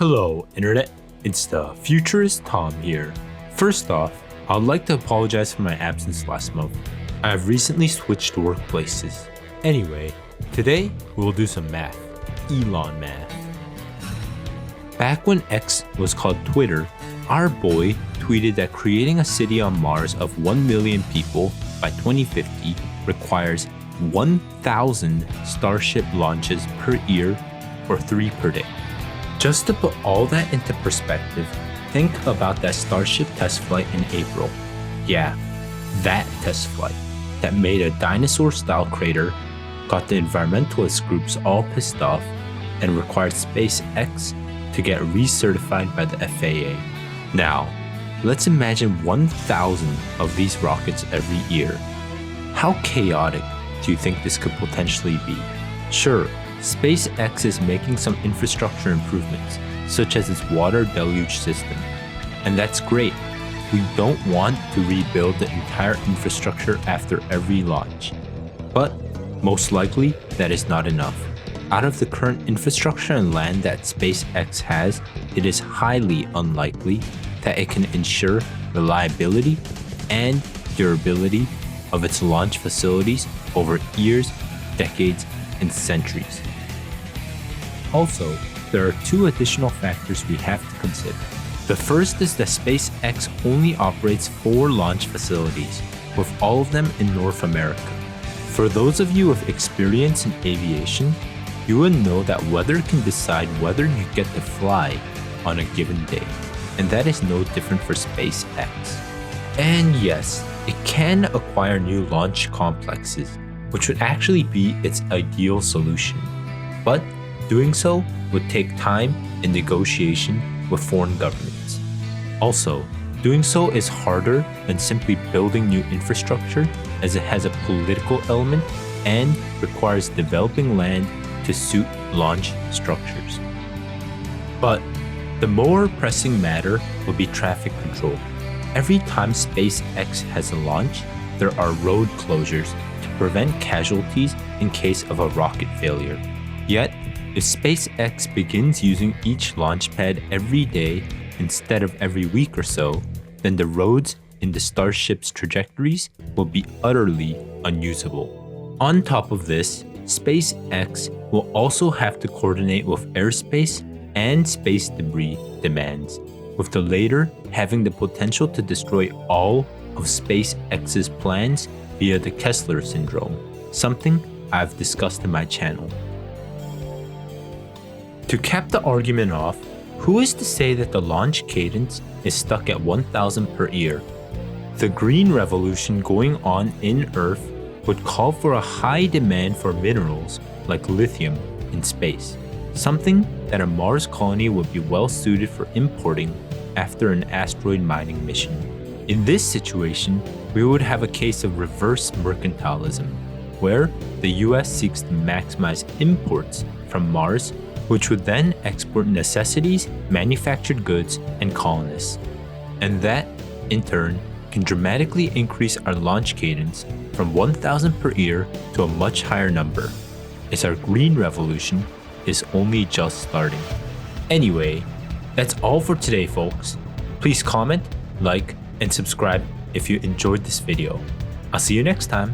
Hello, Internet. It's the Futurist Tom here. First off, I'd like to apologize for my absence last month. I have recently switched workplaces. Anyway, today we'll do some math. Elon math. Back when X was called Twitter, our boy tweeted that creating a city on Mars of 1 million people by 2050 requires 1,000 Starship launches per year or 3 per day. Just to put all that into perspective, think about that Starship test flight in April. Yeah, that test flight that made a dinosaur-style crater, got the environmentalist groups all pissed off, and required SpaceX to get recertified by the FAA. Now, let's imagine 1,000 of these rockets every year. How chaotic do you think this could potentially be? Sure, SpaceX is making some infrastructure improvements, such as its water deluge system. And that's great. We don't want to rebuild the entire infrastructure after every launch. But most likely, that is not enough. Out of the current infrastructure and land that SpaceX has, it is highly unlikely that it can ensure reliability and durability of its launch facilities over years, decades, and centuries. Also, there are 2 additional factors we have to consider. The first is that SpaceX only operates 4 launch facilities, with all of them in North America. For those of you with experience in aviation, you will know that weather can decide whether you get to fly on a given day, and that is no different for SpaceX. And yes, it can acquire new launch complexes, which would actually be its ideal solution. But doing so would take time and negotiation with foreign governments. Also, doing so is harder than simply building new infrastructure, as it has a political element and requires developing land to suit launch structures. But the more pressing matter will be traffic control. Every time SpaceX has a launch, there are road closures to prevent casualties in case of a rocket failure. Yet, if SpaceX begins using each launch pad every day instead of every week or so, then the roads in the Starship's trajectories will be utterly unusable. On top of this, SpaceX will also have to coordinate with airspace and space debris demands, with the latter having the potential to destroy all of SpaceX's plans via the Kessler syndrome, something I've discussed in my channel. To cap the argument off, who is to say that the launch cadence is stuck at 1,000 per year? The green revolution going on in Earth would call for a high demand for minerals like lithium in space, something that a Mars colony would be well suited for importing after an asteroid mining mission. In this situation, we would have a case of reverse mercantilism, where the US seeks to maximize imports from Mars, which would then export necessities, manufactured goods, and colonists. And that, in turn, can dramatically increase our launch cadence from 1,000 per year to a much higher number, as our green revolution is only just starting. Anyway, that's all for today, folks. Please comment, like, and subscribe if you enjoyed this video. I'll see you next time.